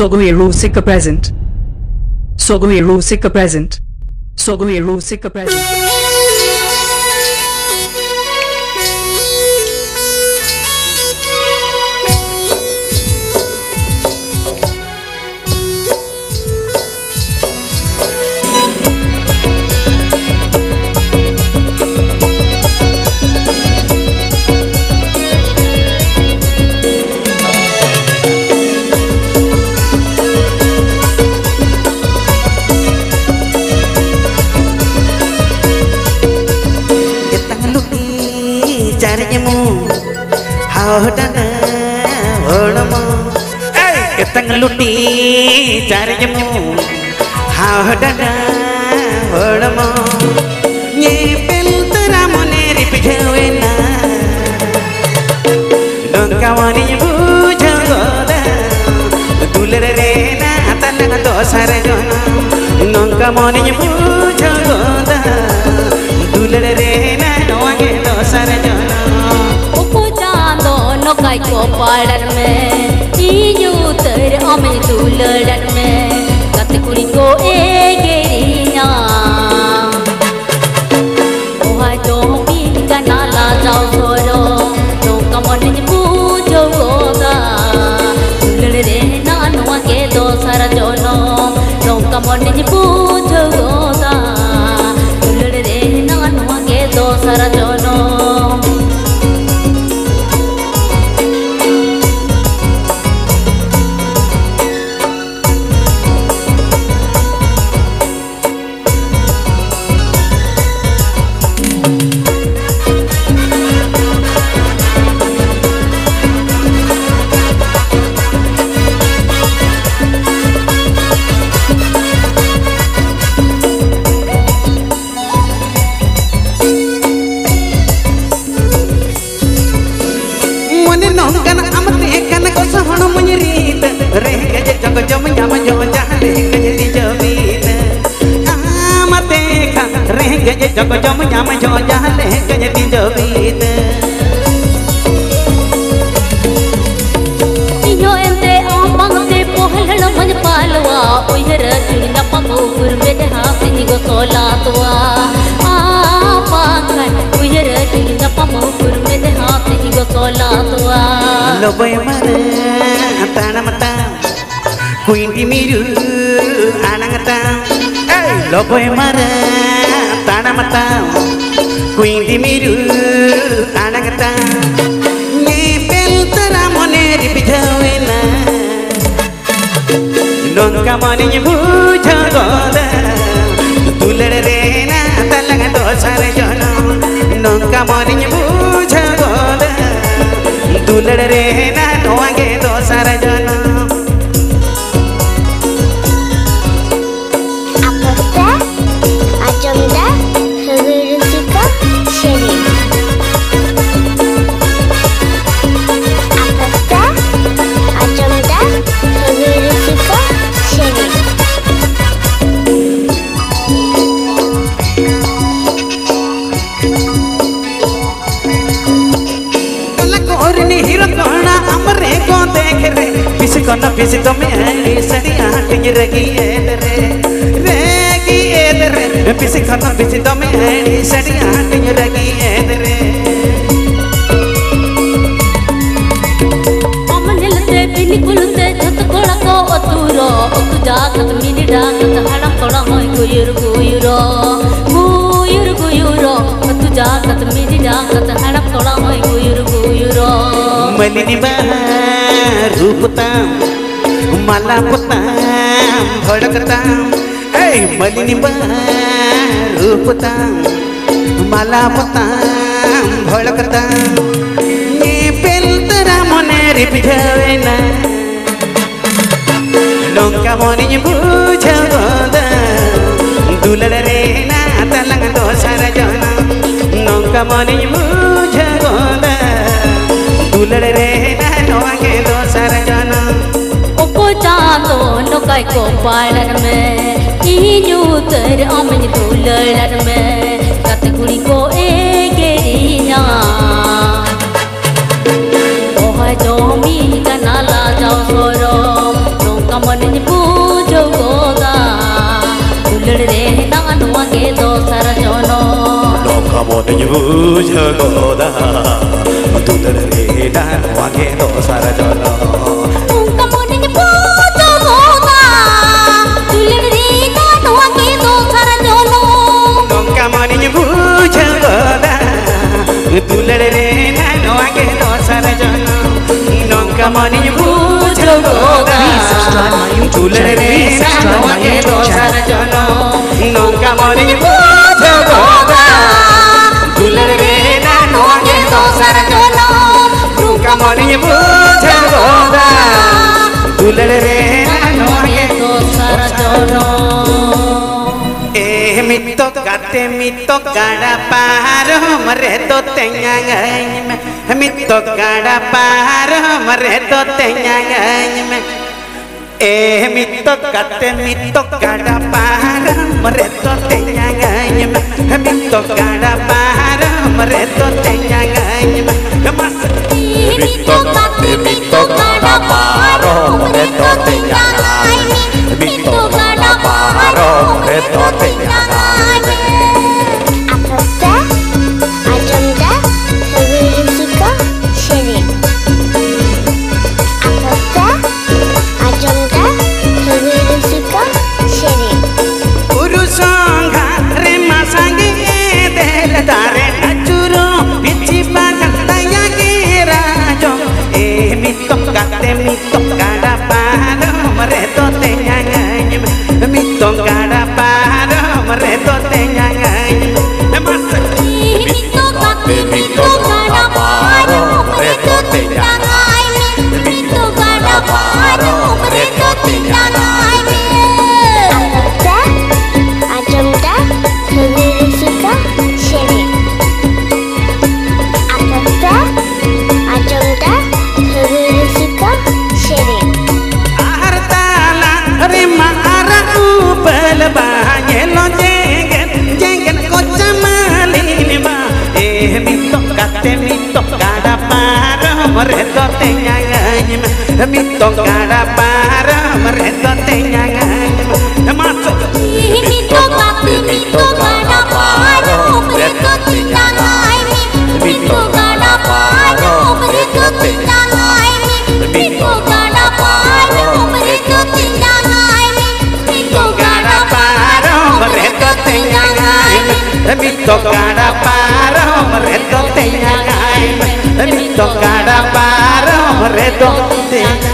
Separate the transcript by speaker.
Speaker 1: Sogoe Rusica present. Sogoe Rusica present. Sogoe Rusica present.
Speaker 2: Ketang luti carimu hao dada holmo nyepel teramone ripjawena don kawani bujagoda dulerena tanang dosare jona non kamoni bujagoda dulerena noage dosare jona
Speaker 3: upu chando no kai ko padan me iyu ter ame duleran me kat kuri ko egerinya ohai to pi kanala jao soro no kamon ni pujo goda dulere na no age do sara jono no kamon ni pujo goda dulere na no age do sara jono
Speaker 2: Joko jomo nyama jo jale kanya tinjo bite
Speaker 3: Inyo ente apang te pohal maj palwa oihar chuna pagur me hath ni go sola tua apang oihar chuna pagur me hath ni go sola tua
Speaker 2: loboy mare tana mata kuindi miru anangata loboy mare tana mata kuindi miru anangata nyepel teramone ripjawena non kamani bujagoda dulerena talaga dosare jona non kamani bujagoda dulerena noage dosare jona Kona pisi to me ai sadi ating regi edere pisi kona pisi to me ai sadi ating regi edere
Speaker 3: amanel te bilikul te jhat kola ko aturo otu jagat mini dagat halam kola hoy guyuro otu jagat mini dagat halam kola hoy guyuro
Speaker 2: malini bahar ruputam malaputam bhadakatam hey malini bahar ruputam malaputam bhadakatam nyepel teramone ripjawena nongka moni bujagoda dulerena talang dosara jona nongka moni bujagoda dulerena noage dosara jona
Speaker 3: upu chando no kai ko padan me iyu ter ame duleran me kat kuri ko egerinya ohai to mi kanala jao soro no kamon
Speaker 2: bujo goda Tulur reda wage do sarajono
Speaker 3: Nunca monin pujo goda Tulur reda wage do sarajono
Speaker 2: Nunca monin bujo goda Tulur reda wage do sarajono Nunca monin bujo goda Tulur reda wage do sarajono Nunca monin bujo goda Tulur reda wage do sarajono Nunca monin bujo goda Tulur reda wage do sarajono mito kada paro mareto tenyang mito kada paro mareto tenyang mito kada paro mareto tenyang mito kada paro mareto tenyang mito kada paro mareto tenyang mito kada paro mareto tenyang mito kada paro mareto tenyang mito kada paro mareto tenyang mito kada paro mareto tenyang mito kada paro mareto tenyang
Speaker 4: Ajamda kagiri suka shiri Ajamda kagiri suka shiri
Speaker 2: Artala rima araku balbanyelo jengen kocamalini ba mito kada paro mareto tenyang mito kada paro mareto tenyang masuk mito kada paro mareto tenyang mito kada paro mareto tenyang mito kada paro mareto tenyang mito kada paro mareto tenyang mito kada paro mareto tenyang mito kada paro mareto tenyang